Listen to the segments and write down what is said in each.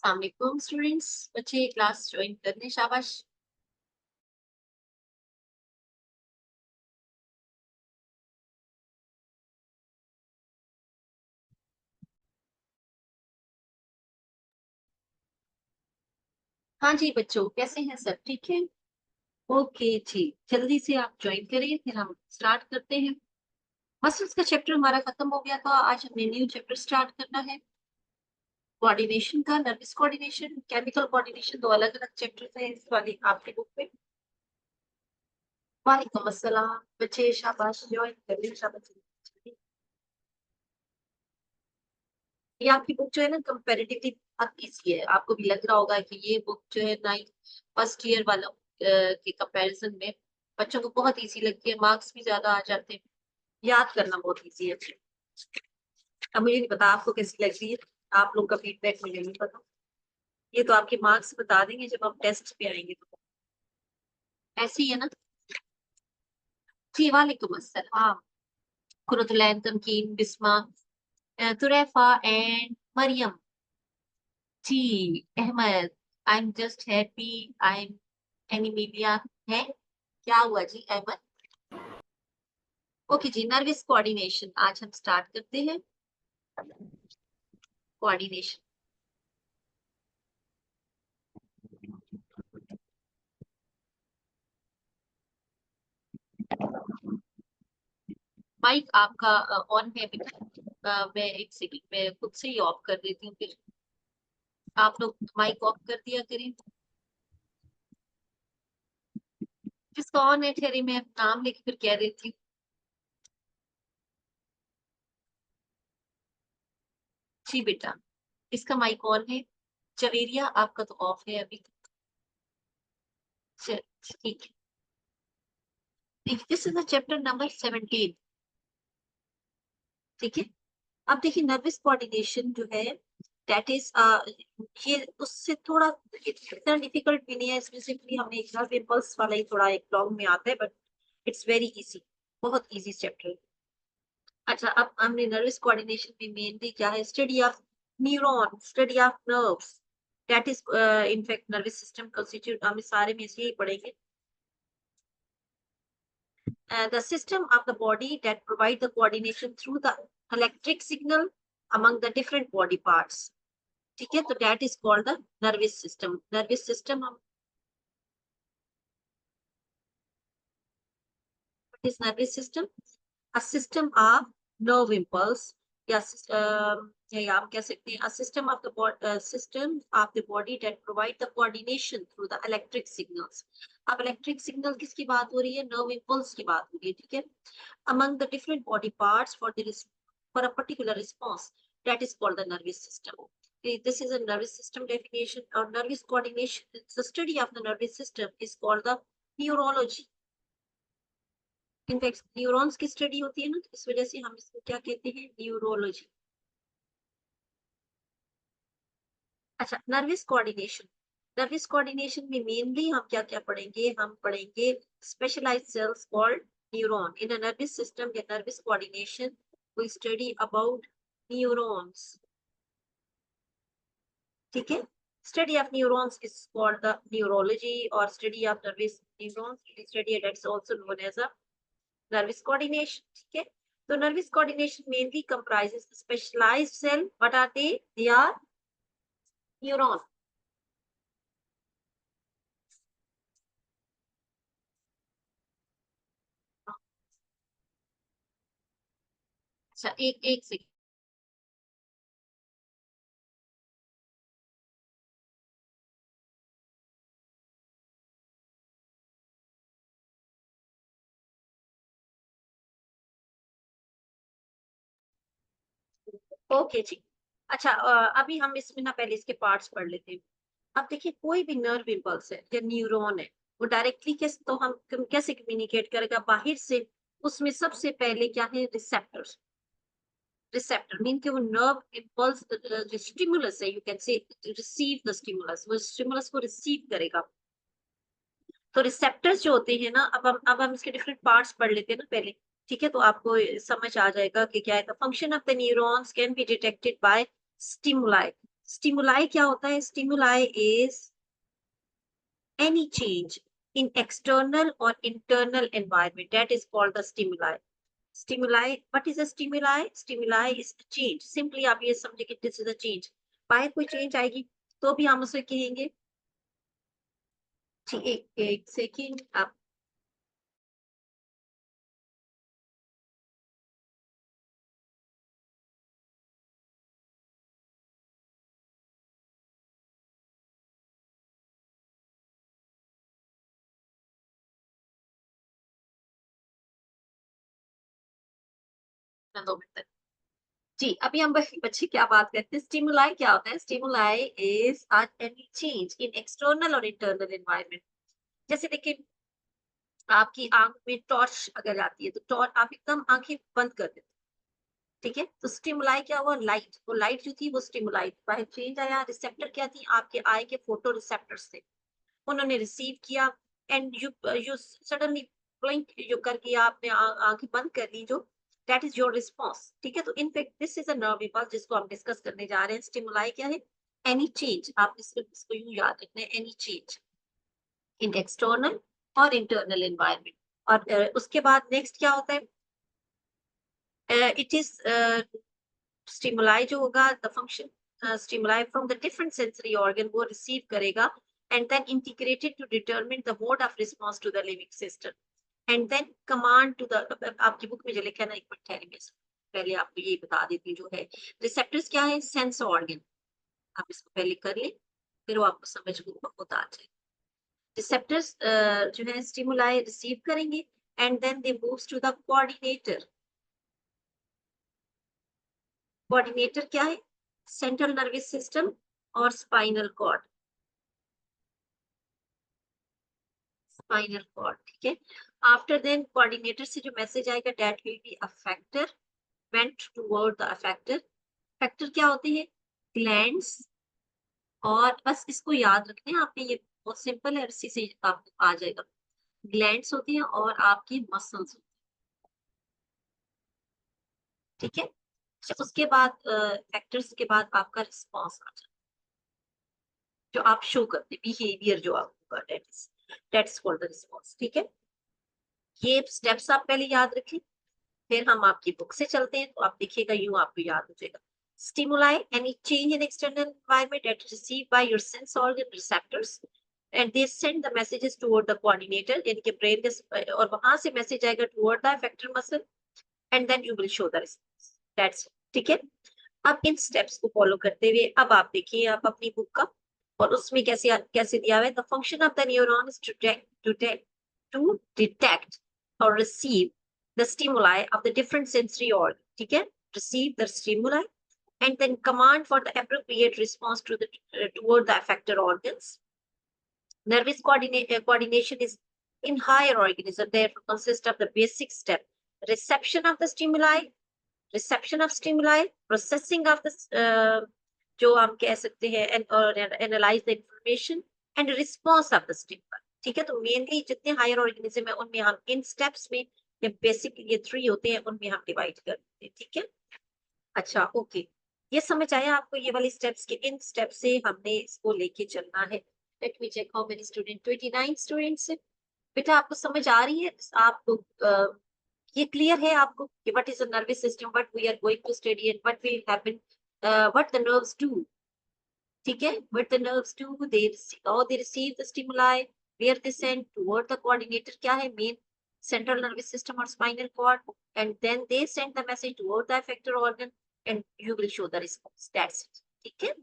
अस्सलाम वालेकुम स्टूडेंट्स। बच्चे क्लास ज्वाइन करने शाबाश। हाँ जी बच्चों, कैसे हैं सब? ठीक है। ओके जी, जल्दी से आप ज्वाइन करिए, फिर हम स्टार्ट करते हैं। मसल्स का चैप्टर हमारा खत्म हो गया, तो आज हमने न्यू चैप्टर स्टार्ट करना है। कोऑर्डिनेशन का, नर्वस कोऑर्डिनेशन, केमिकल कोऑर्डिनेशन, दो अलग अलग चैप्टर है इस वाली आपके बुक में। वालेकुम अस्सलाम बच्चे, शाबाश ज्वाइन करिए, शाबाश। ये आपकी बुक जो है ना कंपैरेटिवली बहुत इजी है। आपको भी लग रहा होगा कि ये बुक जो है नाइन्थ फर्स्ट ईयर वालों के कंपैरिजन में बच्चों को बहुत इजी लगती है, मार्क्स भी ज्यादा आ जाते हैं, याद करना बहुत इजी है। अब मुझे नहीं पता आपको कैसी लग रही है, आप लोग का फीडबैक मुझे नहीं पता। ये तो आपके मार्क्स बता देंगे जब हम टेस्ट पे आएंगे, तो ऐसे ही है ना। जी वालेकुम अस्सलाम। कुरतुलैन, तमकीन, बिस्मा, तुरैफा एंड मरियम। जी Ahmad, I am just happy, I am एनीमिलिया है। क्या हुआ जी अहमद? ओके जी, नर्वस कोऑर्डिनेशन आज हम स्टार्ट करते हैं। कोऑर्डिनेशन। माइक आपका ऑन है बेटा? मैं एक सेकंड में खुद से ही ऑफ कर देती हूँ, फिर आप लोग माइक ऑफ कर दिया करें। जिसका ऑन है ठहरी, मैं नाम लेके फिर कह देती हूँ। जी बेटा, इसका माइक ऑन है। जवेरिया आपका तो ऑफ है अभी। ठीक है, this is the chapter number 17। ठीक है। अब देखिए, नर्वस कोऑर्डिनेशन जो है दैट इज ये उससे थोड़ा इतना डिफिकल्ट भी नहीं है। स्पेसिफिकली हमने एक नर्व इम्पल्स वाला ही थोड़ा एक लॉन्ग में आता है, बट इट्स वेरी इजी, बहुत इजी चैप्टर है। अच्छा, अब हमने नर्वस कोऑर्डिनेशन में मेनली क्या है, study of neuron, study of nerves, that is in fact nervous system constitute, हम सारे में से यही पढ़ेंगे। The system of the body that provide the coordination through the electric signal among the different body parts. ठीक है, तो that is called the nervous system. Nervous system हम, what is nervous system? A system of nerve impulse या या हम कह सकते हैं a system of the system of the body that provide the coordination through the electric signals. अब electric signal किसकी बात हो रही है? nerve impulse की बात हो रही है, ठीक है। Among the different body parts for for a particular response, that is called the nervous system. Okay, this is a nervous system definition or nervous coordination. The study of the nervous system is called the neurology. In fact neurons की study होती है ना, तो इस वजह से हम इसको क्या कहते हैं, न्यूरोलॉजी। अच्छा, नर्वस कोऑर्डिनेशन में मेनली हम क्या क्या पढ़ेंगे, हम पढ़ेंगे specialised cells called neuron in a nervous system या nervous coordination. We study about neurons, ठीक है। Study of neurons is called the neurology, और study of nervous neurons study that's also known as a nervous coordination, ठीक है। तो nervous coordination mainly comprises specialised cell, what are they are neuron. अच्छा, एक एक second. Okay जी। अच्छा, अभी हम इसमें ना पहले इसके पार्ट्स पढ़ लेते हैं। अब देखिए, कोई भी नर्व इम्पल्स है या न्यूरॉन है, वो डायरेक्टली कैसे, तो हम कैसे कम्युनिकेट करेगा बाहर से? उसमें सबसे पहले क्या है, रिसेप्टर्स। रिसेप्टर मीन कि वो नर्व इम्पल्स जो स्टिमुलस है, you can say receive the stimulus, वो स्टिमुलस को रिसीव करेगा। तो रिसेप्टर्स जो होते हैं ना, अब हम इसके डिफरेंट पार्ट्स पढ़ लेते हैं ना पहले, ठीक है, तो आपको समझ आ जाएगा कि क्या है। The function of the neurons can be detected by stimuli. Stimuli क्या होता है? Stimuli is any change in external or internal environment that is called the stimuli. Stimuli, what is a stimuli? Stimuli is a change. Simply आप ये समझे कि this is a change. बाहर कोई change आएगी तो भी हम उसे कहेंगे। ठीक, एक सेकेंड आप ना 2 मिनट तक। जी, अभी हम बच्चे क्या बात करते हैं? स्टिमुलाई क्या होता है? Stimuli is any change in external और इंटरनल एनवायरनमेंट। जैसे देखिए, आपकी आंख में टॉर्च अगर आती है तो टॉर्च आप एकदम आंखें बंद कर देते, ठीक है? तो स्टिमुलाई क्या हुआ? लाइट। वो लाइट जो थी वो स्टिमुलाई थी। बाहर चेंज आया, रिसेप्टर क्या थी? आपके आई के फोटो रिसेप्टर्स थे, उन्होंने रिसीव किया एंड यू सडनली ब्लिंक जो करके आपने आंखें बंद कर ली, जो दैट इज योर रिस्पॉन्स, ठीक है? तो in fact this is a nerve impulse जिसको हम डिस्कस करने जा रहे हैं। स्टिमुलाई क्या है? Any change. आपने सिर्फ इसको यूं याद रखना है, एनी चेंज इन एक्सटर्नल और इंटरनल एनवायरनमेंट। और उसके बाद नेक्स्ट क्या होता है? इट इज स्टिमुलाई जो होगा, the function stimuli from the different sensory organ वो रिसीव करेगा and then integrated to determine the mode of response to the living system and then command to the, आपकी book में जो लिखा है ना, एक मिनट ठहरिए, मैं पहले आपको ये बता देती हूँ जो है। रिसेप्टर्स क्या है? Sense organ. आप इसको पहले कर ले, फिर वो आपको समझ में होता आ जाए। रिसेप्टर्स जो है स्टिमुलाई रिसीव करेंगे and then they moves to the coordinator. Coordinator क्या है? सेंट्रल नर्वस सिस्टम और स्पाइनल कॉर्ड। स्पाइनल कॉर्ड, ठीक है? आफ्टर देन कोऑर्डिनेटर से जो मैसेज आएगा that will be effector, went toward the effector. Effector क्या होते हैं? ग्लैंड्स। और बस इसको याद रखना है आपने, ये बहुत सिंपल है, इसी से आपको आ जाएगा। ग्लैंड्स होते हैं और आपकी मसल्स, ठीक है? उसके बाद फैक्टर्स के बाद आपका रिस्पॉन्स आ जाए, जो आप शो करते बिहेवियर जो आपका, दैट्स कॉल्ड द रिस्पॉन्स, ठीक है? ये स्टेप्स आप पहले याद रखें, फिर हम आपकी बुक से चलते हैं तो आप देखिएगा, यूं आपको याद हो जाएगा। Stimuli any change in external environment that is received by your sense organ receptors and they send the messages toward the coordinator, यानी कि ब्रेन के, और वहां से मैसेज आएगा toward the effector muscle and then you will show the response, that's, ठीक है? अब इन स्टेप्स को फॉलो करते हुए अब आप देखिए आप अपनी बुक का, और उसमें कैसे कैसे दिया हुआ है, the function of the neuron is to detect और receive the stimuli of the different sensory organ, ठीक है? Receive the stimuli and then command for the appropriate response to the toward the affected organs. Nervous coordination is in higher organism, therefore consists of the basic step: reception of the stimuli, processing of the जो हम कह सकते हैं analyze the information and response of the stimuli, ठीक है? तो mainly जितने higher organism है उनमें हम इन स्टेप्स में, ये बेसिक ये 3 होते हैं, उनमें हम डिवाइड करते हैं, ठीक है? अच्छा, ओके, ये समझ आया आपको? ये वाली स्टेप्स के इन स्टेप से हमने इसको लेके चलना है। Let me check how many student, 29 students. बेटा आपको समझ आ रही है? आपको ये क्लियर है आपको कि what is the nervous system, what we are going to study and what will happen, what the nerves do, ठीक है? What the nerves do, they receive the stimuli, where they send toward the coordinator, क्या है? Main central nervous system और spinal cord, and then they send the message toward the effector organ and you will show the response, that's it, ठीक है?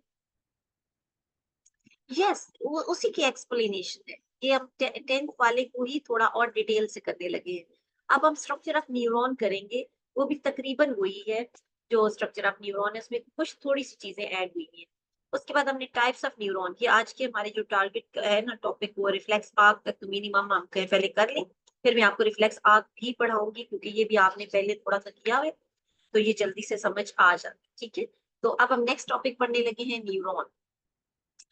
Yes, वो उसी की explanation है। ये हम 10th वाले को ही थोड़ा और डिटेल से करने लगे हैं। अब हम स्ट्रक्चर ऑफ न्यूरॉन करेंगे, वो भी तकरीबन वही है जो स्ट्रक्चर ऑफ न्यूरॉन है, उसमें कुछ थोड़ी सी चीजें ऐड हुई हैं। उसके बाद हमने टाइप्स ऑफ न्यूरॉन, ये आज के हमारे जो टारगेट है ना टॉपिक, वो रिफ्लेक्स आर्क तक तो मिनिमम हम पहले कर लें, फिर मैं आपको रिफ्लेक्स आर्क भी पढ़ाऊंगी क्योंकि ये भी आपने पहले थोड़ा सा किया है, तो ये जल्दी से समझ आ जाता है, ठीक है? तो अब हम नेक्स्ट टॉपिक पढ़ने लगे हैं, न्यूरॉन।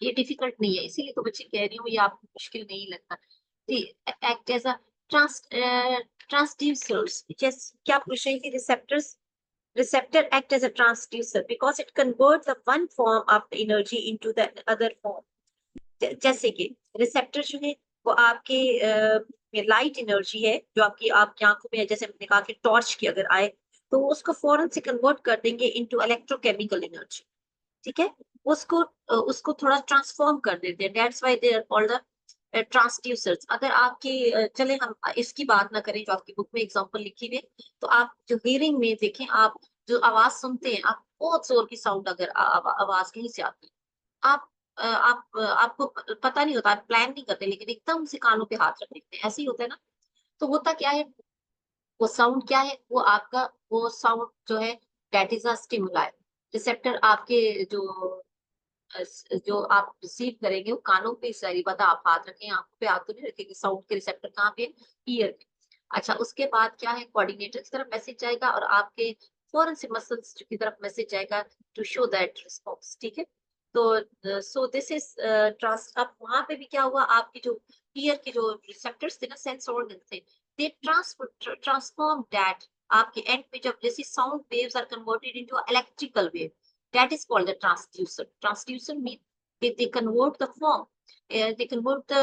ये डिफिकल्ट नहीं है, इसीलिए तो बच्चे कह रही हूँ, ये आपको मुश्किल नहीं लगता। एक्ट एज अ ट्रांसड्यूसर्स, जैसे क्या पूछ रही थी? Receptors, receptor act as a transducer because it converts the one form of the energy into the other form. जैसे कि रिसेप्टर जो है वो आपके लाइट एनर्जी है जो आपकी आंखों में है, जैसे हमने कहा कि टॉर्च की अगर आए तो उसको फौरन से कन्वर्ट कर देंगे इनटू इलेक्ट्रोकेमिकल एनर्जी। ठीक है, उसको थोड़ा ट्रांसफॉर्म कर देते हैं, that's why they are called the transducers. अगर चले हम इसकी बात ना करें जो आपकी बुक में एग्जांपल लिखी हुई है, तो आप जो हियरिंग में देखें, आप जो आवाज सुनते हैं, आप बहुत जोर की साउंड अगर आवाज कहीं से आती है, आपको पता नहीं होता, आप प्लान नहीं करते, लेकिन एकदम से कानों पे हाथ रख देते हैं, ऐसे ही होता है ना। तो होता क्या है, वो साउंड क्या है, वो साउंड जो है that is a stimuli. Receptor आपके जो आप रिसीव करेंगे वो कानों पे सारी बात, आप हाथ रखें, आंखों पे हाथ तो नहीं रखेंगे, साउंड के रिसेप्टर कहाँ पे, ईयर पे। अच्छा, उसके बाद क्या है, कोऑर्डिनेटर की तरफ मैसेज जाएगा और आपके फौरन से मसल्स की तरफ मैसेज जाएगा टू शो दैट रिस्पॉन्स। ठीक है, तो सो दिस इज ट्रांस। अब वहां पे भी क्या हुआ, आपकी जो ईयर के जो रिसेप्टर्स थे ना, सेंस ऑर्गन थे, दे ट्रांसफॉर्म दैट। आपके एंड पे जब जैसे sound waves are converted into electrical wave, that is called the transducer. Transducer means they convert the form. They convert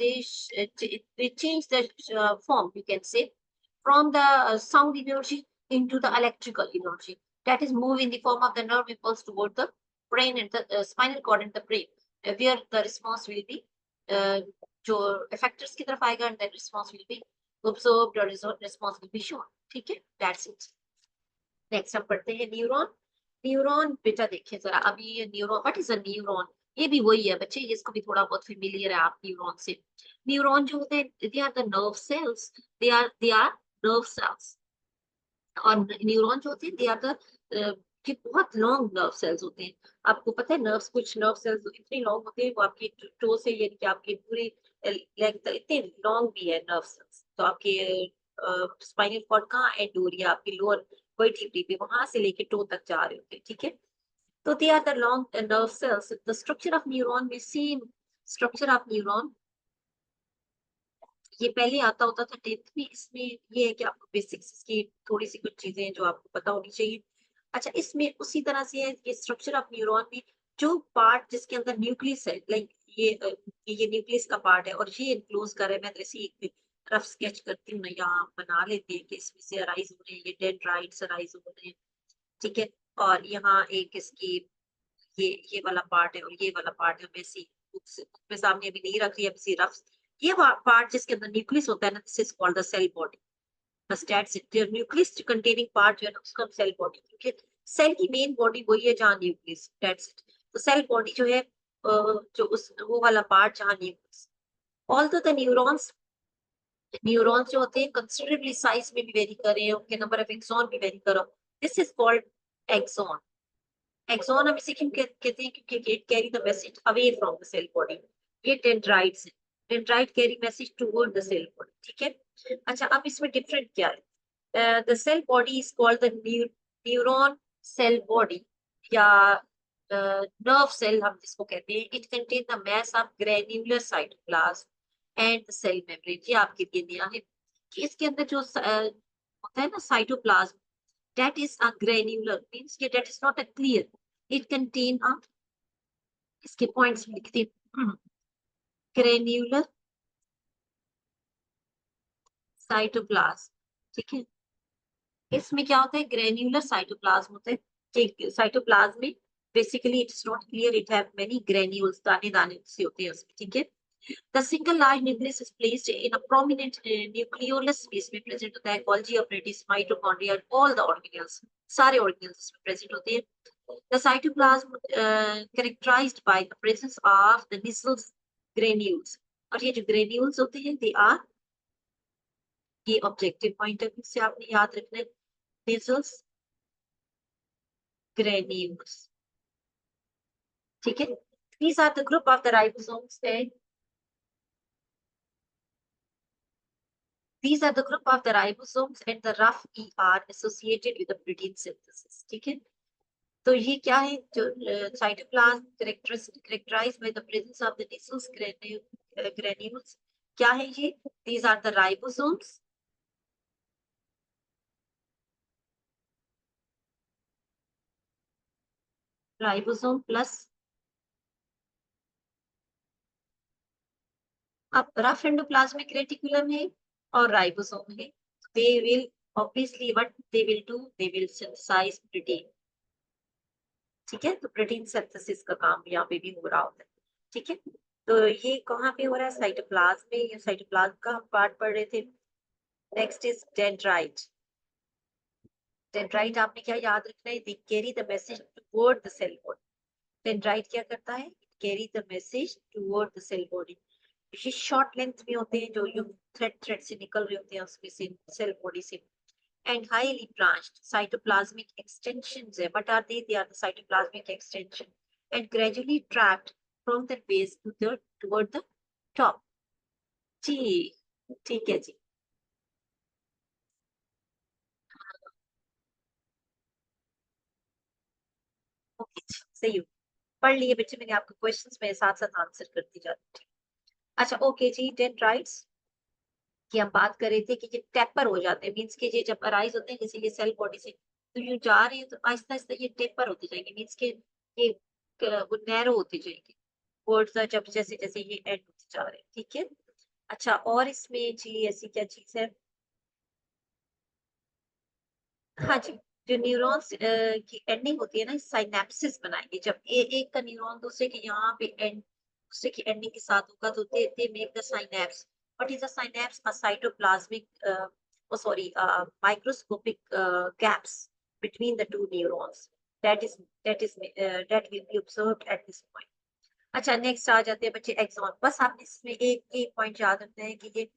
they change the form, you can say, from the sound energy into the electrical energy. That is move in the form of the nerve impulse toward the brain and the spinal cord and the brain, where the response will be जो effectors की तरफ आएगा, and that response will be observed or response will be shown. ठीक है, that's it. Next हम पढ़ते हैं neuron. Neuron बेटा देखिए जरा, अभी ये neuron, what is a neuron, ये भी वही है बच्चे, जिसको भी थोड़ा बहुत फेमिलियर है आप न्यूरॉन से। न्यूरॉन जो होते हैं, they are the nerve cells, they are nerve cells. और न्यूरॉन जो होते हैं, दे आर द कि बहुत लॉन्ग नर्व सेल्स होते हैं। आपको पता है नर्व्स, कुछ नर्व सेल्स इतने लॉन्ग होते हैं, वो आपकी टो से यानी कि आपकी पूरी लेग तक इतने लॉन्ग भी है नर्व सेल्स। तो आपके स्पाइनल कॉर्ड कहाँ एंड हो रही है, आपकी लोअर वर्टिब्रे पे, वहां से लेके टो तक जा रहे होते हैं। ठीक है, तो they are the long nerve cells. The structure of neuron में सेम स्ट्रक्चर ऑफ न्यूरॉन, ये पहले आता होता था 10th में। इसमें ये है कि आपको बेसिक्स की थोड़ी सी कुछ चीजें हैं जो आपको पता होनी चाहिए। अच्छा, इसमें उसी तरह से है, ये स्ट्रक्चर ऑफ न्यूरॉन में जो पार्ट जिसके अंदर न्यूक्लियस है, लाइक ये न्यूक्लियस का पार्ट है और ये इनक्लोज कर रहा है। मैं जैसे एक रफ स्केच करती हूँ ना, यहाँ बना लेते हैं कि इसमें से अराइज हो रहे हैं, ये डेंड्राइट्स अराइज हो रहे हैं। ठीक है, और यहाँ एक इसकी ये वाला पार्ट है और ये वाला पार्ट है, वैसे बुक में सामने अभी नहीं रख रही है, अभी रफ। ये पार्ट जिसके अंदर न्यूक्लियस होता है ना, this is called the cell body. बस that's it. Nucleus containing part जो है ना, उसको हम सेल बॉडी, क्योंकि सेल की मेन बॉडी वही है जहाँ न्यूक्लियस, दैट्स इट। तो सेल बॉडी जो है जो उस वो वाला पार्ट जहाँ न्यूक्लियस। ऑल्दो द न्यूरॉन्स जो होते हैं कंसिडरेबली साइज में भी वेरी कर रहे हैं, उनके नंबर ऑफ एक्सॉन भी वेरी कर रहा, this is called axon. Axon हम इसे क्यों कहते हैं, क्योंकि it carry the message away from the cell body. ये डेंड्राइट्स है, dendrite carry message toward the cell body. ठीक है, अच्छा अब इसमें डिफरेंट क्या है, the cell body is called the neuron cell body या नर्व सेल हम जिसको कहते हैं। It contain the mass of granular cytoplasm and cell membrane. ये आपके लिए दिया है कि इसके अंदर जो होता है ना cytoplasm, that is a granular, means कि that is not a clear, it contain a, इसके पॉइंट्स लिखते हैं, ग्रेन्युलर साइटोप्लाज्म। ठीक है, इसमें क्या होता है, ग्रेन्युलर साइटोप्लाज्म होता है कि साइटोप्लाज्म में basically it is not clear, it have many granules, दाने दाने से होते हैं उसमें। ठीक है, the single large nucleus is placed in a prominent nucleolus space में present होता है, Golgi apparatus, mitochondria, all the organelles, सारे organelles इसमें present होते हैं। The cytoplasm characterized by the presence of the Nissl granules, और ये जो granules होते हैं they are, ये objective point of view से आपने याद रखना है, Nissl granules। ठीक है, these are the group of the ribosomes and these are the group of the ribosomes and the rough E are associated with the protein synthesis. ठीक है, तो ये क्या है, जो cytoplasm characterized by the presence of the Nissl granules, क्या है ये, these are the ribosomes ribosome plus, अब रफ एंडोप्लाज्मिक रेटिकुलम है और राइबोसोम है, they will obviously what they will do, they will synthesize protein. ठीक है, तो प्रोटीन सिंथेसिस का काम यहाँ पे भी हो रहा होता है। ठीक है, तो ये कहाँ पे हो रहा है, साइटोप्लाज्म में। ये साइटोप्लाज्म का हम पार्ट पढ़ रहे थे। Next is dendrite. डेंड्राइट आपने क्या याद रखना है, they carry the message toward the cell body. Dendrite क्या करता है, carry the message toward the cell body. ये शॉर्ट लेंथ में होते हैं, जो यू थ्रेड थ्रेड से निकल रहे होते हैं उसमें से, सेल बॉडी से। And highly branched cytoplasmic extensions है, what are they, they are the cytoplasmic extension and gradually tracked from the base to the toward the top। जी, ठीक है जी। ओके, सही हो, पढ़ लिए बच्चे, मैंने आपको क्वेश्चंस में साथ साथ आंसर करती जाती हूँ। अच्छा ओके जी, डेंड्राइट्स की हम बात कर रहे थे कि ये टेपर हो जाते हैं, मीन्स के ये जब अराइज होते हैं जैसे ये सेल बॉडी से, तो ये जा रहे हैं तो आहिस्ता आहिस्ता ये टेपर होते जाएंगे, मीन्स के ये वो नैरो होते जाएंगे वर्ड्स, जब जैसे जैसे ये एंड होते जा रहे हैं। ठीक है, अच्छा और इसमें जी ऐसी क्या चीज है, हाँ जी, जो न्यूरॉन्स की एंडिंग होती है ना, साइनेप्सिस बनाएंगे, जब एक का न्यूरॉन दूसरे के यहाँ पे एंड, दूसरे की एंडिंग के साथ होगा तो they make the synapse. What is a synapse, a cytoplasmic sorry, microscopic gaps between the two neurons, that will be observed at this point। अच्छा नेक्स्ट आ जाते हैं बच्चे एक्सॉन। बस आपने इसमें एक पॉइंट याद रखना है कि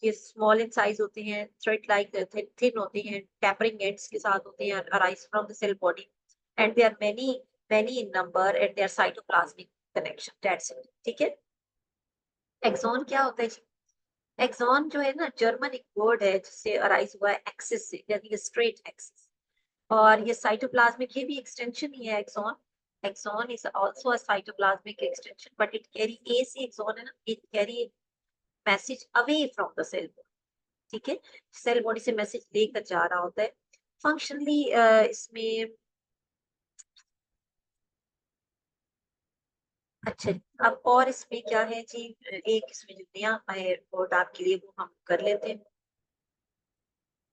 ये स्मॉल इन साइज होते हैं, थ्रेड लाइक थिन होते हैं, टेपरिंग एंड्स के साथ होते हैं, arise from the cell body and they are many in number and they are cytoplasmic connection, that's it. ठीक है, एक्सॉन क्या होता है जी, एक्सॉन जो है ना, जर्मन एक वर्ड है जिससे अराइज हुआ है एक्सिस से, यानी स्ट्रेट एक्सिस, और ये साइटोप्लाज्मिक, ये भी एक्सटेंशन ही है axon. Axon is also a cytoplasmic extension, but it carry, ए सी एक्सॉन है ना, it carry message away from the cell body. ठीक है, सेल बॉडी से मैसेज लेकर जा रहा होता है। फंक्शनली इसमें, अच्छा अब और इसमें क्या है जी, एक इसमें जो नया है वर्ड आपके लिए वो हम कर लेते हैं,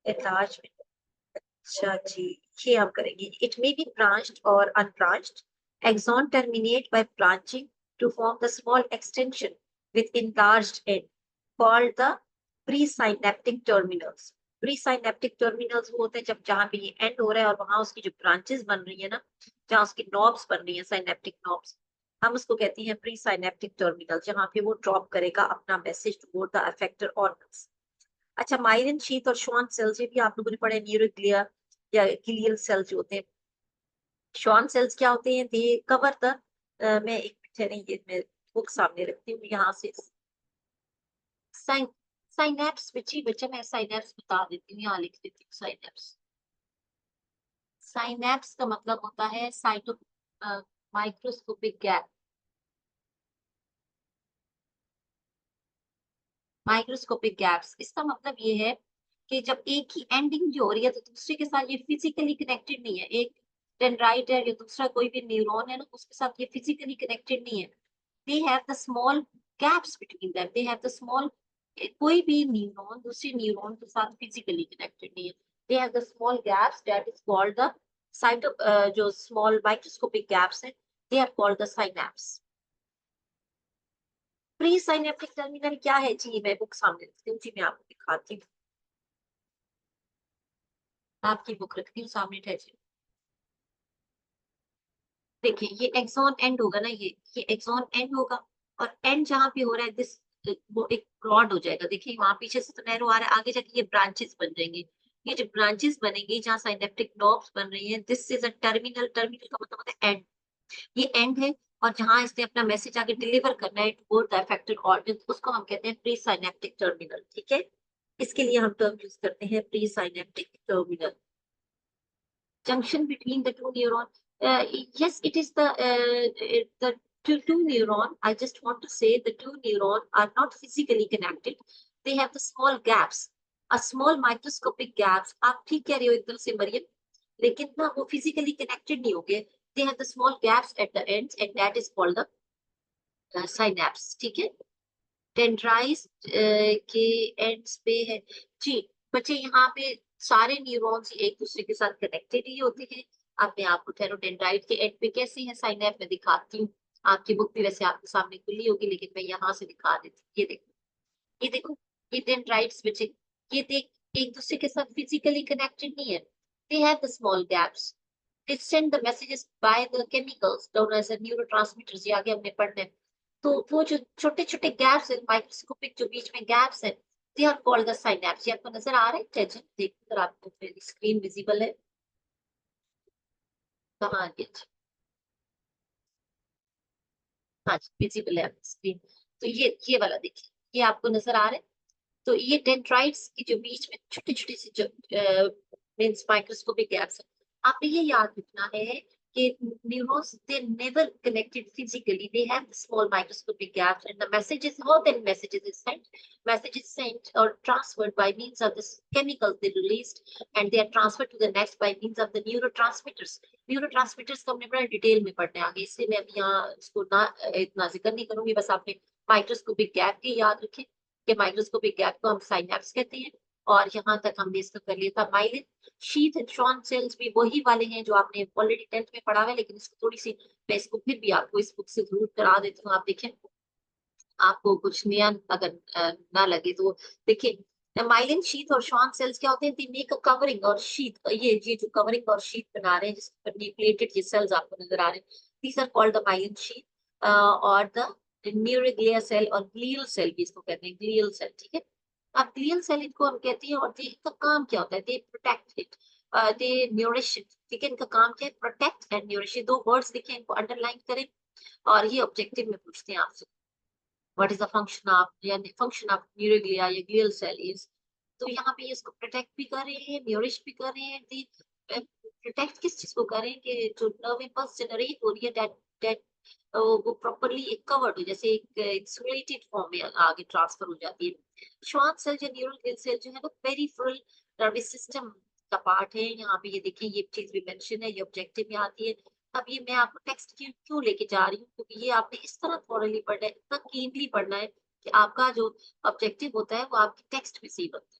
एनलार्जमेंट। अच्छा जी, ये हम करेंगे, इट मे बी branched और unbranched। Axon terminate by branching to form the small extension with enlarged end called the presynaptic terminals। Presynaptic terminals वो होते हैं जब जहाँ पे ये एंड हो रहा है और वहां उसकी जो ब्रांचेस बन रही है ना, जहाँ उसकी नॉब्स बन रही है, साइनेप्टिक नॉब्स, हम उसको कहते हैं प्रीसाइनेप्टिक टर्मिनल, जहाँ पे वो ड्रॉप करेगा अपना message toward the effector organs. अच्छा माइलिन शीथ और श्वान सेल्स, ये भी आप लोगों ने पढ़े, न्यूरोग्लिया या गिलियल सेल्स जो होते हैं। श्वान सेल्स क्या होते हैं, दे कवर द, मैं एक मिनट नहीं, ये मैं बुक सामने रखती हूँ यहाँ से, साइन साइनेप्स, बच्ची बच्चा मैं साइनेप्स बता देती हूँ, यहाँ लिख देती हूँ साइनेप्स। साइनेप्स का मतलब होता है cyto microscopic gap. Microscopic gaps, इसका मतलब ये है कि जब एक ही एंडिंग जो हो रही है तो दूसरे के साथ ये फिजिकली कनेक्टेड नहीं है, एक डेंड्राइट है या दूसरा कोई भी न्यूरॉन है ना, उसके साथ ये फिजिकली कनेक्टेड नहीं है। They have the small gaps between them, they have the small, कोई भी न्यूरॉन दूसरे न्यूरॉन के साथ फिजिकली कनेक्टेड नहीं है, they have the small gaps, that is called the cyto, जो स्मॉल माइक्रोस्कोपिक गैप्स है, they are called the synapse. Pre synaptic terminal क्या है जी, मैं बुक सामने रखती हूँ जी, मैं आपको दिखाती हूँ, आपकी बुक रखती हूँ सामने ठहर। देखिए ये एक्सॉन एंड होगा ना, ये एक्सॉन एंड होगा, और एंड जहाँ पे हो रहा है दिस, वो एक रॉड हो जाएगा, देखिए वहां पीछे से तो नैरो आ रहा है, आगे जाके ये ब्रांचेस बन जाएंगे। ये जो ब्रांचेस बनेंगी जहाँ साइनेप्टिक नॉब्स बन रही हैं, this is a terminal. Terminal का मतलब होता है एंड, ये एंड है, और जहां इसने अपना मैसेज आगे डिलीवर करना है टुवर्ड द अफेक्टेड ऑर्गन, उसको हम कहते हैं प्री साइनेप्टिक टर्मिनल। ठीक है, इसके लिए हम टर्म यूज करते हैं pre synaptic terminal. junction between the two neuron. Yes, it is the two neuron. I just want to say the two neuron are not physically connected. They have the small gaps, a small microscopic gaps. आप ठीक कह रहे हो एकदम से मरियम, लेकिन ना वो फिजिकली कनेक्टेड नहीं होंगे, दे have the small gaps at the ends and that is called the synapse, ठीक है। डेंड्राइट्स के एंड्स पे है जी। बच्चे यहाँ पे सारे न्यूरॉन्स एक दूसरे के साथ कनेक्टेड ही होते हैं। अब मैं आपको डेंड्राइट के एंड पे कैसे है साइनैप में दिखाती हूँ। आपकी बुक भी वैसे आपके सामने खुली होगी, लेकिन मैं यहाँ से दिखा देती हूँ। ये देखो, ये देखो, ये डेंड्राइट्स बच्चे, ये देख, एक दूसरे के साथ फिजिकली कनेक्टेड नहीं है, they have the small gaps, they send the messages by the chemicals known as the neurotransmitters, ये आगे हमने पढ़ना है। तो वो जो छोटे छोटे गैप्स है, माइक्रोस्कोपिक जो बीच में गैप्स है, they are called the synapse. ये आपको नजर आ रहा है टेंशन, देखो अगर आपको स्क्रीन विजिबल है, कहाँ आ गया, हाँ विजिबल है आपकी स्क्रीन। तो ये वाला देखिए, ये आपको नजर आ रहा है। तो ये डेंड्राइट्स की जो बीच में छोटे छोटे से जो मींस माइक्रोस्कोपिक गैप्स है, आपने ये याद रखना है कि neurons they never connected physically, they have small microscopic gaps and the messages, how then messages sent or transferred by means of the chemicals they released, and they are transferred to the next by means of the neurotransmitters को हमने बड़ा detail में पढ़ना है आगे, इसलिए मैं अभी यहाँ इसको ना इतना जिक्र नहीं करूंगी, बस आपने माइक्रोस्कोपिक गैप की याद रखें कि माइक्रोस्कोपिक गैप को हम साइनैप्स कहते हैं। और यहाँ तक हमने इसका कर लिया था myelin sheath and Schwann cells भी वही वाले हैं जो आपने ऑलरेडी 10th में पढ़ा हुआ है, लेकिन इसको थोड़ी सी मैं इसको फिर भी आपको इस बुक से जरूर करा देती हूँ। आप देखें, आपको कुछ नया अगर ना लगे तो देखिए, माइलिन शीथ और शॉन सेल्स क्या होते हैं, दे मेक अ कवरिंग और शीथ, ये जो कवरिंग और शीथ बना रहे हैं जिस पर न्यूक्लिएटेड ये सेल्स आपको नजर आ रहे हैं, these are called the myelin sheath और द न्यूरोग्लिया सेल और ग्लियल सेल भी इसको कहते हैं, ग्लियल सेल, ठीक है। अब ग्लियल सेल इनको हम कहते हैं, और इनका काम क्या होता है, they protect it, they nourish it, ठीक है। इनका काम क्या है, प्रोटेक्ट एंड न्यूरिश, दो वर्ड्स लिखे, इनको अंडरलाइन करें। और ये ऑब्जेक्टिव में पूछते हैं आपसे, what is the function of, या फंक्शन ऑफ न्यूरोग्लिया या ग्लियल सेल इज। तो यहाँ पे इसको प्रोटेक्ट भी कर रहे हैं, न्यूरिश भी कर रहे हैं। दी प्रोटेक्ट किस चीज को कर रहे हैं, कि जो नर्व इम्पल्स जनरेट हो रही है, दैट दैट वो प्रॉपर्ली एक कवर्ड हो, जैसे एक एक्सुलेटेड फॉर्म में आगे ट्रांसफर हो जाती है। श्वान सेल या न्यूरल सेल जो है ना, पेरिफेरल नर्वस सिस्टम का पार्ट है। यहाँ पे ये देखिए, ये चीज भी मेंशन है, ये ऑब्जेक्टिव में आती है। अब ये मैं आपको टेक्स्ट क्यों लेके जा रही हूँ, क्योंकि ये आपने इस तरह थॉरली पढ़ना है, इतना कीनली पढ़ना है कि आपका जो ऑब्जेक्टिव होता है वो आपकी टेक्स्ट में सही बनता है।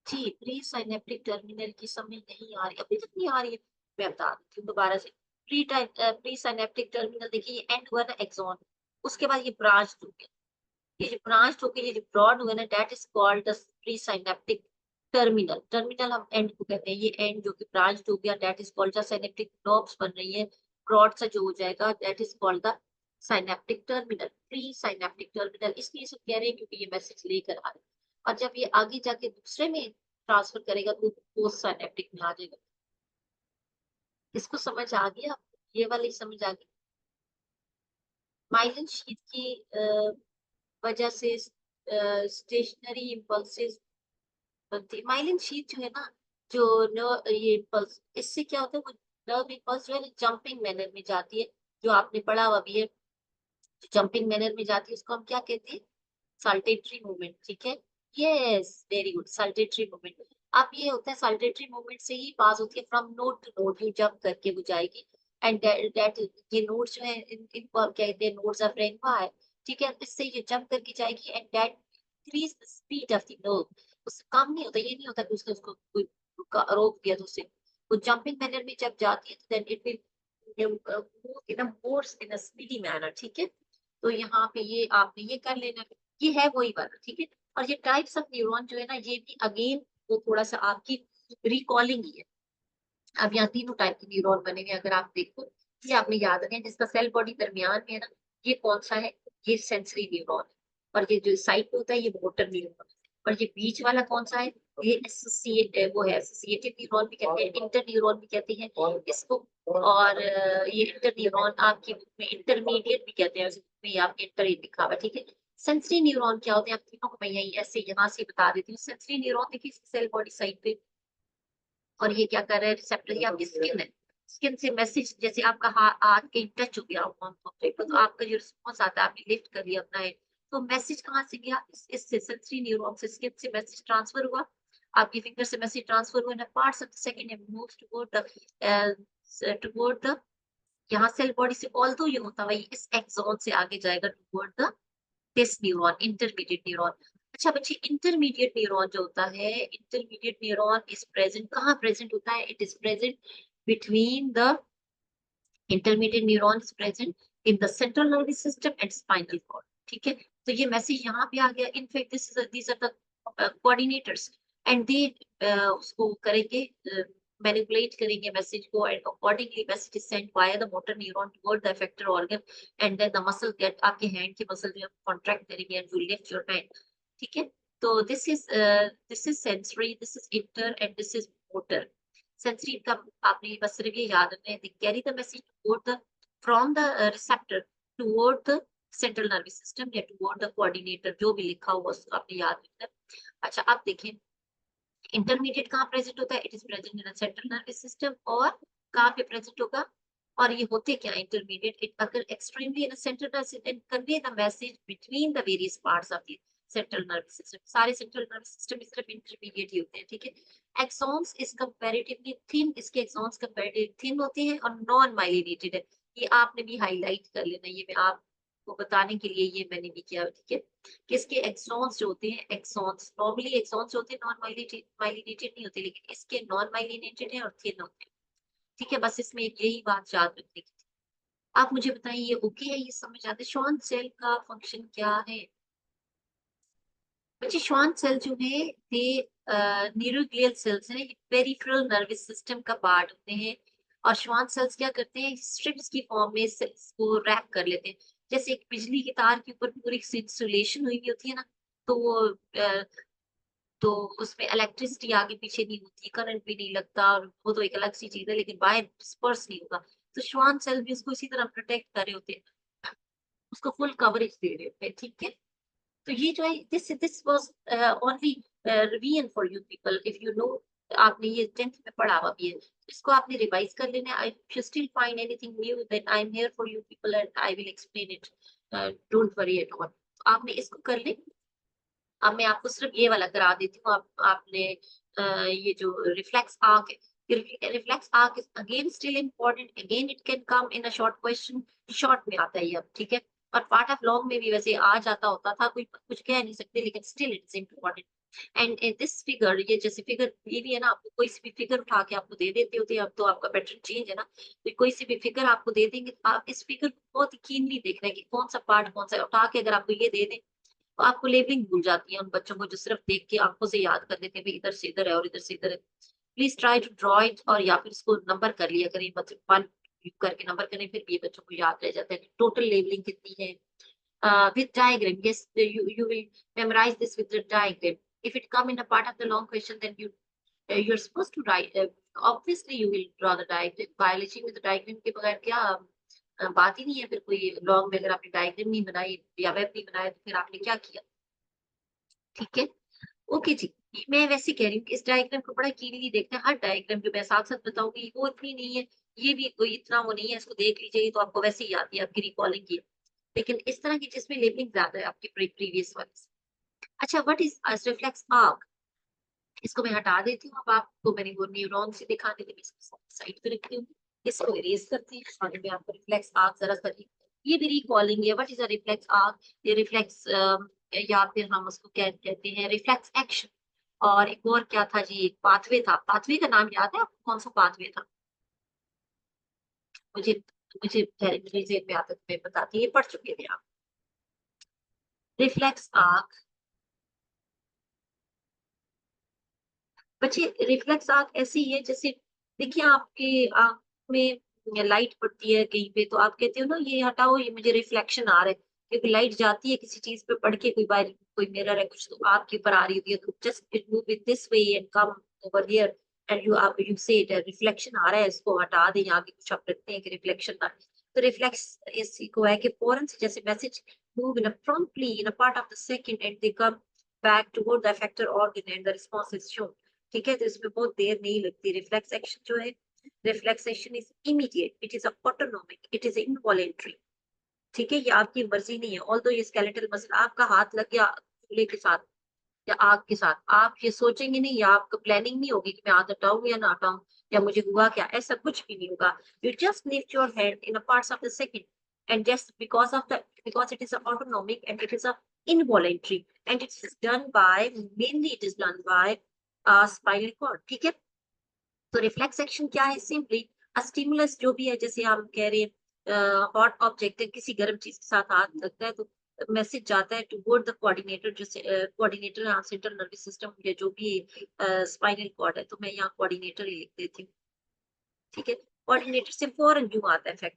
जी, प्री साइनेप्टिक टर्मिनल की समझ नहीं आ रही, अभी तक नहीं आ रही है, मैं बता देती हूँ दोबारा से। प्री साइनेप्टिक टर्मिनल देखिए, ये एंड हुआ ना एक्सॉन, उसके बाद ये ब्रांच हो गया, ये जो ब्रांच होकर ये जो ब्रॉड हुआ ना, that is called the pre synaptic terminal. Terminal हम एंड को कहते हैं, ये एंड जो कि ब्रांच हो गया, that is called the synaptic nerves बन रही है, ब्रॉड सा जो हो जाएगा, that is called the synaptic terminal, pre synaptic terminal. इसलिए सब कह रहे हैं क्योंकि ये मैसेज लेकर आ रहे हैं, और जब ये आगे जाके दूसरे में ट्रांसफर करेगा तो पोस्ट साइनेप्टिक में आ जाएगा। इसको समझ आ गया, ये वाली समझ आ गई। माइलिन शीथ की वजह से स्टेशनरी इम्पल्सेस बनती है। माइलिन शीथ जो है ना, जो ये इम्पल्स, इससे क्या होता है, वो नर्व इम्पल्स जो है ना जंपिंग मैनर में जाती है, जो आपने पढ़ा हुआ भी है, जंपिंग मैनर में जाती है उसको हम क्या कहते हैं, साल्टेटरी मूवमेंट, ठीक है। Yes, very good, saltatory movement. अब ये होता है, साल्टेटरी मूवमेंट से ही पास होती है from node to node, you jump करके वो जाएगी। एंड दैट ये नोड्स जो है, इनको हम क्या कहते हैं, नोड्स ऑफ रेनबो है, ठीक है। इससे ये जंप करके जाएगी and that increase the speed of the nerve. उससे कम नहीं होता, ये नहीं होता कि उसने उसको कोई रोक दिया तो उससे, वो जंपिंग मैनर में जब जाती है तो then it will move in a more in a speedy manner, ठीक है। तो यहाँ पे ये आपने ये कर लेना, ये है वही वाला, ठीक है। और ये टाइप्स ऑफ न्यूरॉन जो है ना, ये भी अगेन वो थोड़ा सा आपकी रिकॉलिंग ही है। अब यहाँ तीनों टाइप के न्यूरॉन बने हुए हैं, अगर आप देखो, ये आपने याद रखें, जिसका सेल बॉडी दरमियान में है ना, ये कौन सा है, ये सेंसरी न्यूरॉन है। और ये जो साइड पे होता है, ये मोटर न्यूरॉन है। और ये बीच वाला कौन सा है, ये एसोसिएट, वो है एसोसिएटिव न्यूरॉन भी कहते हैं, इंटर न्यूरॉन भी कहते हैं इसको। और ये इंटर न्यूरॉन आपकी बुक में इंटरमीडिएट भी कहते हैं, में आपके इंटर लिखा हुआ है, ठीक है। सेंसरी न्यूरॉन क्या होते हैं, आप तीनों को मैं यही ऐसे यहाँ से बता देती हूँ। सेंसरी न्यूरॉन देखिए, सेल बॉडी साइड पे, और ये क्या कर रहा है, रिसेप्टर, ये आपकी स्किन है, स्किन से मैसेज, जैसे आपका हाथ के टच हो गया ऑब्जेक्ट, तो आपका जो रिस्पॉन्स आता है, आपने लिफ्ट कर लिया अपना है, तो मैसेज कहाँ से गया, इससे सेंसरी न्यूरॉन से स्किन से मैसेज ट्रांसफर हुआ, आपकी फिंगर से मैसेज ट्रांसफर हुआ ना, parts of the second moves toward the यहाँ सेल बॉडी से, ऑल्दो ये होता है इस एक्सॉन से आगे जाएगा toward the this neuron, intermediate neuron. अच्छा बच्चे, इंटरमीडिएट न्यूरॉन जो होता है, इंटरमीडिएट न्यूरॉन इज प्रेजेंट, कहाँ प्रेजेंट होता है? It is present between the intermediate neuron is present in the central nervous system and spinal cord. ठीक है, तो ये मैसेज यहाँ पे आ गया। In fact these are the coordinators and they उसको करेंगे, मैनिपुलेट करेंगे मैसेज को, and accordingly message is sent via the motor neuron toward the affected organ, and then the muscle get, आपके हैंड के मसल जो कॉन्ट्रैक्ट करेंगे and you lift your hand. ठीक है, तो this is sensory, this is inter and this is motor. Sensory का आपने बस सिर्फ ये याद रखना है, they carry the message toward the from the receptor toward the central nervous system या toward the coordinator, जो भी लिखा हुआ उसको आपने याद रखना है। अच्छा आप देखें, इंटरमीडिएट कहाँ प्रेजेंट होता है? It is present in central nervous system, और कहाँ पे प्रेजेंट होगा? और ये होते क्या इंटरमीडिएट? इट अगर extremely in central nervous and convey the message between the various parts of the central nervous system. सारे सेंट्रल नर्वस सिस्टम में सिर्फ इंटरमीडिएट ही होते हैं। ठीक है, एक्सॉन्स इज कंपैरेटिवली थिन, इसके एक्सॉन्स कंपैरेटिवली थिन होते हैं और नॉन माइलिनेटेड है। ये आपने भी हाईलाइट कर लेना, ये मैं आपको बताने के लिए ये मैंने भी किया। ठीक है, कि इसके एक्सॉन्स जो होते हैं, एक्सॉन्स नॉर्मली एक्सॉन्स जो होते हैं नॉन माइलिनेटेड नहीं होते, लेकिन इसके नॉन माइलिनेटेड है और थिन होते हैं। ठीक है, बस इसमें एक यही बात याद रखने की थी। आप मुझे बताइए, ये ओके है? ये समझ आते? श्वान सेल का फंक्शन क्या है? बच्चे श्वान सेल जो है ये न्यूरोग्लियल सेल्स हैं, पेरिफेरल नर्वस सिस्टम का पार्ट होते हैं। और श्वान सेल्स क्या करते हैं? स्ट्रिप्स की फॉर्म में सेल्स को रैप कर लेते हैं। जैसे एक बिजली के तार के ऊपर पूरी इंसुलेशन हुई होती है ना, तो वो तो उसमें इलेक्ट्रिसिटी आगे पीछे नहीं होती, करंट भी नहीं लगता, और वो तो एक अलग सी चीज है, लेकिन बाहर डिस्पर्स नहीं होगा। तो श्वान सेल भी उसको इसी तरह प्रोटेक्ट कर रहे होते हैं, उसको फुल कवरेज दे रहे होते हैं। ठीक है, तो ये जो है this was only revision for you people, if you know, आपने ये 10th में पढ़ा हुआ भी है, इसको आपने रिवाइज कर लेना है। I you still find anything new, then I am here for you people and I will explain it, don't worry at all. आपने इसको कर ले। अब मैं आपको सिर्फ ये वाला करा देती हूँ। आपने ये जो रिफ्लेक्स आर्क है, reflex arc is again still important, again it can come in a short question, short में आता है ये अब। ठीक है, और पार्ट ऑफ लॉन्ग में भी वैसे आ जाता होता था, कोई कुछ कह नहीं सकते, लेकिन still it's important. And this figure, ये जैसे फिगर ये भी है ना, आपको कोई सी भी फिगर उठा के आपको दे देते होते हैं, अब तो आपका पैटर्न चेंज है ना, तो कोई सी भी फिगर आपको दे देंगे, तो आप इस फिगर को बहुत ही कीनली देख रहे हैं कि कौन सा पार्ट कौन सा है। उठा के अगर आपको ये दे दें, तो आपको लेबलिंग भूल जाती है उन बच्चों को जो सिर्फ देख के आंखों से याद कर देते हैं, इधर से इधर है और इधर से इधर है। Please try to draw it, और या फिर इसको नंबर कर लिया करें, मतलब 1 करके नंबर करें, फिर ये बच्चों को याद रह जाता है कि टोटल लेबलिंग कितनी है। With diagram, yes, you will memorize this with the diagram. If it come in a part of the long question, then you're supposed to write. Obviously, you will draw the diagram. Biology with the diagram के बगैर क्या बात ही नहीं है। फिर कोई long में अगर आपने डायग्राम नहीं बनाई या वेब नहीं बनाया, तो फिर आपने क्या किया? ठीक है, ओके जी। मैं वैसे कह रही हूँ कि इस डायग्राम को बड़ा कीनली देखते हैं। हर डायग्राम जो मैं साथ साथ बताऊंगी वो इतनी नहीं है, ये भी कोई इतना वो नहीं है, इसको देख लीजिए तो आपको वैसे ही आती है, आपकी रिकॉलिंग की। लेकिन इस तरह की जिसमें लेबलिंग ज्यादा है आपकी प्रीवियस वाले से। अच्छा, व्हाट इज रिफ्लेक्स आर्क? इसको मैं हटा देती हूँ। अब आपको मैंने वो न्यूरॉन से दिखाने के लिए इसको साइड पे रखती हूँ, इसको इरेज करते हैं और मैं आपको रिफ्लेक्स आर्क जरा सा ये भी रिकॉलिंग है। What is a reflex arc? ये रिफ्लेक्स, या फिर हम उसको क्या कहते हैं, रिफ्लेक्स एक्शन। और एक और क्या था जी, एक पाथवे था। पाथवे का नाम याद है आपको? कौन सा पाथवे था? मुझे मुझे मुझे जेब में आता तो मैं बताती, ये पढ़ चुके थे आप। रिफ्लेक्स आर्क बच्चे, रिफ्लेक्स आर्क ऐसी है जैसे, देखिए आपके आंख में लाइट पड़ती है कहीं पे, तो आप कहते हो ना ये हटाओ, ये मुझे रिफ्लेक्शन आ रहा है, क्योंकि लाइट जाती है किसी चीज पे पड़ के, कोई बाहर कोई मिरर है कुछ, तो आपके ऊपर आ रही होती है, तो just it move in this way and come over here, and you से इट रिफ्लेक्शन आ रहा है, इसको हटा दें, यहाँ पे कुछ आप रखते हैं कि रिफ्लेक्शन ना। तो रिफ्लेक्स इसी को है कि फौरन से जैसे message move in a promptly in a part of the second and they come back toward the effector organ and the response is shown। ठीक है, तो इसमें बहुत देर नहीं लगती। रिफ्लेक्स एक्शन जो है, reflex action is immediate, it is autonomic, it is involuntary. ठीक है, ये आपकी मर्जी नहीं है। ऑल्दो ये स्केलेटल मसल, आपका हाथ लग गया चूल्हे के साथ, या आग के साथ, आप ये सोचेंगे नहीं या आपका प्लानिंग नहीं होगी कि मैं आग हटाऊं या ना हटाऊं या मुझे हुआ क्या, ऐसा कुछ भी नहीं होगा। You just lift your hand in a parts of the second and just because it is autonomic and it is involuntary and it is done by mainly it is done by spinal cord, ठीक है। तो reflex action क्या है, simply stimulus जो भी है, जैसे हम कह रहे हैं हॉट ऑब्जेक्ट है, किसी गर्म चीज के साथ हाथ लगता है तो मैसेज जाता है टुवर्ड द कोऑर्डिनेटर, जो कोऑर्डिनेटर है सेंट्रल नर्वस सिस्टम या जो भी स्पाइनल कॉर्ड है, तो मैं यहाँ कोऑर्डिनेटर ही लिख देती हूँ, ठीक है। कोऑर्डिनेटर से फौरन यूं आता है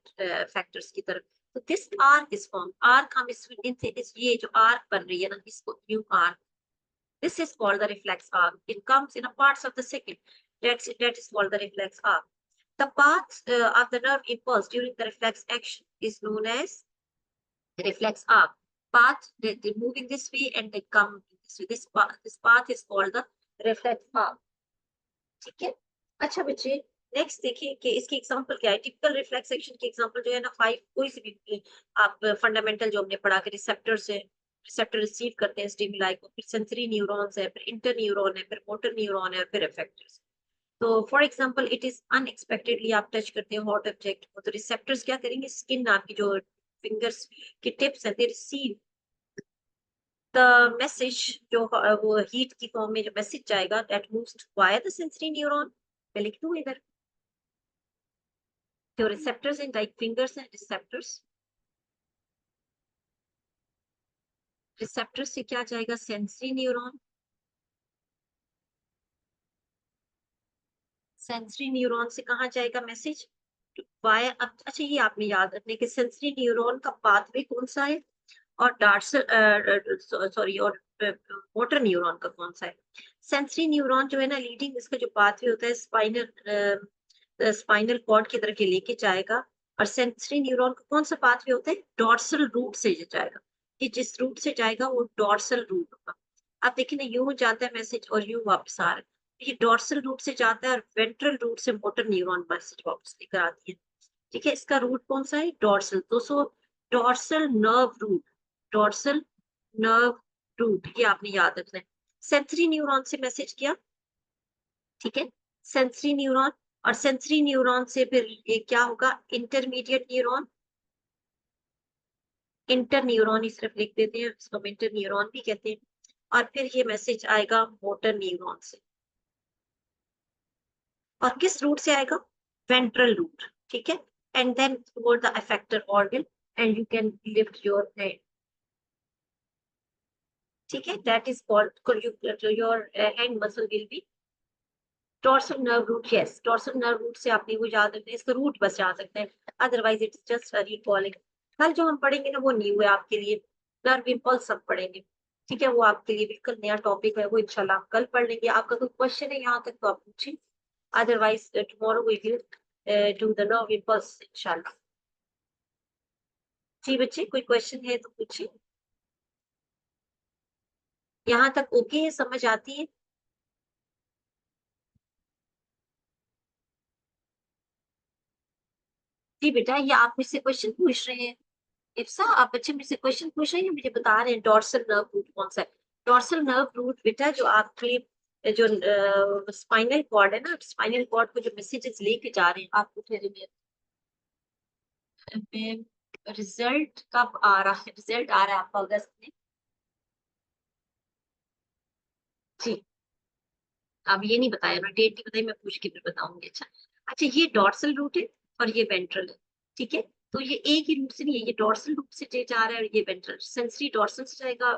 फैक्टर्स की तरफ। तो this arc is form, arc हम इस ये जो आर्क बन रही है ना, इसको New York, this is called the reflex arc. It comes in a parts of the second. That is called the reflex arc. The path of the nerve impulse during the reflex action is known as reflex arc. Path, they move in this way and they come this way. This path is called the reflex arc. ठीक है। अच्छा बच्चे, next देखिए कि इसकी example क्या है। Typical reflex action की एग्जांपल जो है ना, 5 कोई सी भी आप फंडामेंटल जो हमने पढ़ा के रिसेप्टर से, रिसेप्टर रिसीव करते हैं स्टिमुलाई को, फिर सेंसरी न्यूरॉन्स है, फिर इंटर न्यूरॉन है, फिर मोटर न्यूरॉन है, फिर इफेक्टर्स। तो for example it is unexpectedly आप टच करते हैं हॉट ऑब्जेक्ट को, तो रिसेप्टर्स क्या करेंगे, स्किन आपकी जो फिंगर्स की टिप्स है, दे रिसीव द मैसेज, जो वो हीट की फॉर्म में जो मैसेज जाएगा, that moves via the sensory neuron. मैं लिख दूं इधर, जो रिसेप्टर्स हैं, लाइक फिंगर्स हैं रिसेप्टर्स, रिसेप्टर से क्या जाएगा, सेंसरी न्यूरॉन, सेंसरी न्यूरॉन से कहाँ जाएगा मैसेज, वाया। अब अच्छा ये आपने याद रखने के सेंसरी न्यूरॉन का पाथवे कौन सा है, और डार्सल सॉरी और मोटर न्यूरॉन का कौन सा है। सेंसरी न्यूरॉन जो है ना, लीडिंग इसका जो पाथवे होता है स्पाइनल स्पाइनल कॉर्ड की तरफ के लेके जाएगा, और सेंसरी न्यूरॉन का कौन सा पाथवे होता है, डॉर्सल रूट से जो जाएगा, ये जिस रूट से जाएगा वो डॉर्सल रूट होगा। आप देखिए ना, यूं जाता है मैसेज और यूं वापस आ रहा है, ये डॉर्सल रूट से जाता है और वेंट्रल रूट से मोटर न्यूरॉन मैसेज वापस लेकर आती है, ठीक है। इसका रूट कौन सा है, डॉर्सल, तो dorsal nerve root, dorsal nerve root, ये आपने याद रखना है। सेंसरी न्यूरॉन से मैसेज किया, ठीक है, सेंसरी न्यूरॉन, और सेंसरी न्यूरॉन से फिर ये क्या होगा, इंटरमीडिएट न्यूरॉन, इंटर न्यूरॉन ही सिर्फ लिख देते हैं, इसको इंटर न्यूरॉन भी कहते हैं, और फिर ये मैसेज आएगा मोटर न्यूरॉन से, और किस रूट से आएगा, वेंट्रल रूट, ठीक है, and then toward the effector organ and you can lift your hand, ठीक है, that is called your hand muscle will be dorsal nerve root, yes dorsal nerve root से आपने वो याद रखना है, इसका रूट बस याद रखना है, अदरवाइज इट्स जस्ट रिकॉलिंग। कल जो हम पढ़ेंगे ना वो न्यू है आपके लिए, नर्व इम्पल्स सब पढ़ेंगे, ठीक है, वो आपके लिए बिल्कुल नया टॉपिक है, वो इंशाल्लाह आप कल पढ़ लेंगे। आपका कोई क्वेश्चन है यहाँ तक तो आप पूछिए, otherwise tomorrow we will do the nerve impulse इंशाल्लाह। जी बच्चे, कोई क्वेश्चन है तो पूछिए, यहाँ तक ओके है, समझ आती है। जी बेटा, ये आप मुझसे क्वेश्चन पूछ रहे हैं, इफ्सा आप बच्चे मुझसे क्वेश्चन पूछ रहे हैं, मुझे बता रहे हैं डॉर्सल नर्व रूट कौन सा है। डॉर्सल नर्व रूट बेटा जो आपके जो स्पाइनल कॉर्ड है ना, स्पाइनल कॉर्ड को जो मैसेजेस लेके जा रहे हैं, आपको ठहरे में रिजल्ट कब आ रहा है, रिजल्ट आ रहा है आपका अगस्त में। जी, अब ये नहीं बताया ना, डेट नहीं बताई, मैं पूछ के फिर बताऊंगी। अच्छा अच्छा, ये डॉर्सल रूट है और ये वेंट्रल है, ठीक है, तो ये एक ही रूट से नहीं है, ये डॉर्सल रूट से जा रहा है और ये वेंट्रल, सेंसरी डॉर्सल से जाएगा,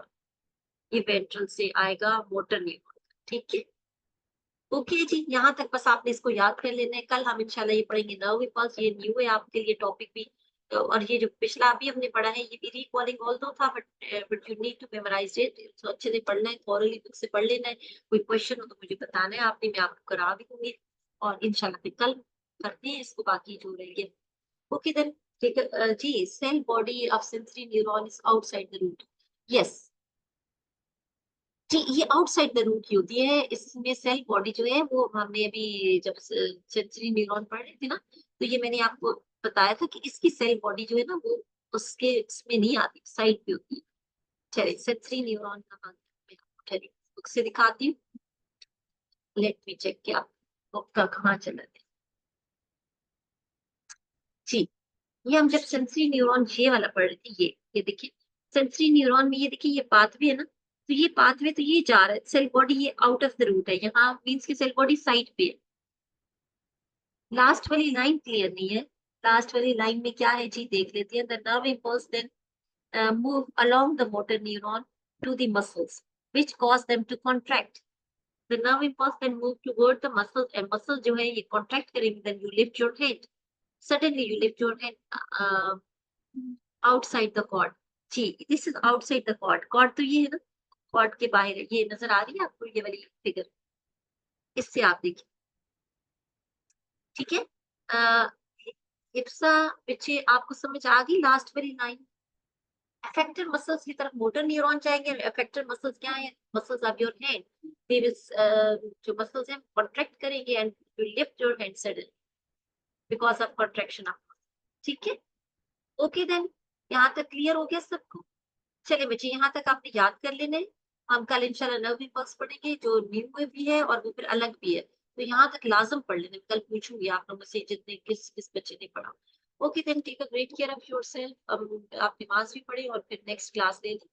ये वेंट्रल से आएगा मोटर न्यूरॉन, ठीक है। ओके जी, यहाँ तक बस आपने इसको याद कर लेना है, कल हम इंशाल्लाह ये पढ़ेंगे नर्व इम्पल्स, ये न्यू है आपके लिए टॉपिक भी। और ये जो पिछला अभी हमने पढ़ा है ये भी रिकॉलिंग ऑल दो था, but you need to memorize it, तो अच्छे से पढ़ना है, थॉरली बुक से पढ़ लेना है। कोई क्वेश्चन हो तो मुझे बताना है आपने, मैं आपको करा भी दूंगी, और इंशाल्लाह फिर कल करते हैं इसको, बाकी जो रहेंगे। ओके देन, ठीक है जी, cell body of sensory neuron is outside the root, yes जी, ये आउटसाइड द रूट की होती है, इसमें सेल बॉडी जो है वो हमने अभी जब सेंसरी न्यूरॉन पढ़ रहे थे ना, तो ये मैंने आपको बताया था कि इसकी सेल बॉडी जो है ना वो उसके इसमें नहीं आती, साइड पे होती है। चलिए सेंसरी न्यूरॉन का बात करते हैं। चलिए बुक से दिखाती हूँ। लेट मी चेक क्या बुक का कहाँ चला गया। जी, ये हम जब सेंसरी न्यूरॉन ये वाला पढ़ रहे थे, ये देखिए सेंसरी न्यूरॉन में, ये देखिए ये पाथवे है ना, तो ये पाथवे तो ये जा रहा है सेल बॉडी, ये आउट ऑफ द रूट है, यहाँ मीन्स की सेल बॉडी साइड पे है। लास्ट वाली लाइन क्लियर नहीं है। लास्ट वाली लाइन में क्या है जी, देख लेते हैं। The nerve impulse then move along the motor neuron to the muscles, which cause them to contract. The nerve impulse then move toward the muscles, and muscles जो है ये contract करेंगे. Then you lift your hand. Suddenly you lift your hand uh, outside the cord. Ji, this is outside the cord. Cord तो ये है ना, cord के बाहर है। ये नजर आ रही है आपको ये वाली फिगर? इससे आप देखिए, ठीक है। इप्सा पीछे आपको समझ आ गई लास्ट वाली लाइन? अफेक्टेड मसल्स की तरफ मोटर न्यूरॉन जाएंगे। अफेक्टेड मसल्स क्या है? Muscles of your hand. They will जो मसल्स हैं कॉन्ट्रैक्ट करेंगे and you lift your hand suddenly because of contraction of. ठीक है, ओके देन, यहाँ तक क्लियर हो गया सबको? चलिए बच्चे, यहाँ तक आपने याद कर लेना है। हम कल इंशाल्लाह नर्व इम्पल्स पढ़ेंगे जो न्यू में भी है और वो फिर अलग भी है, तो यहाँ तक लाजम पढ़ लेना। कल पूछूंगी आप लोगों से जितने किस किस बच्चे ने पढ़ा। Okay then, take a great care of yourself. आप नमाज भी पढ़े और फिर नेक्स्ट क्लास ले लें।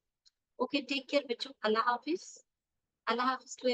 ओके, टेक केयर बच्चों। अल्लाह हाफिज। अल्लाह हाफिज।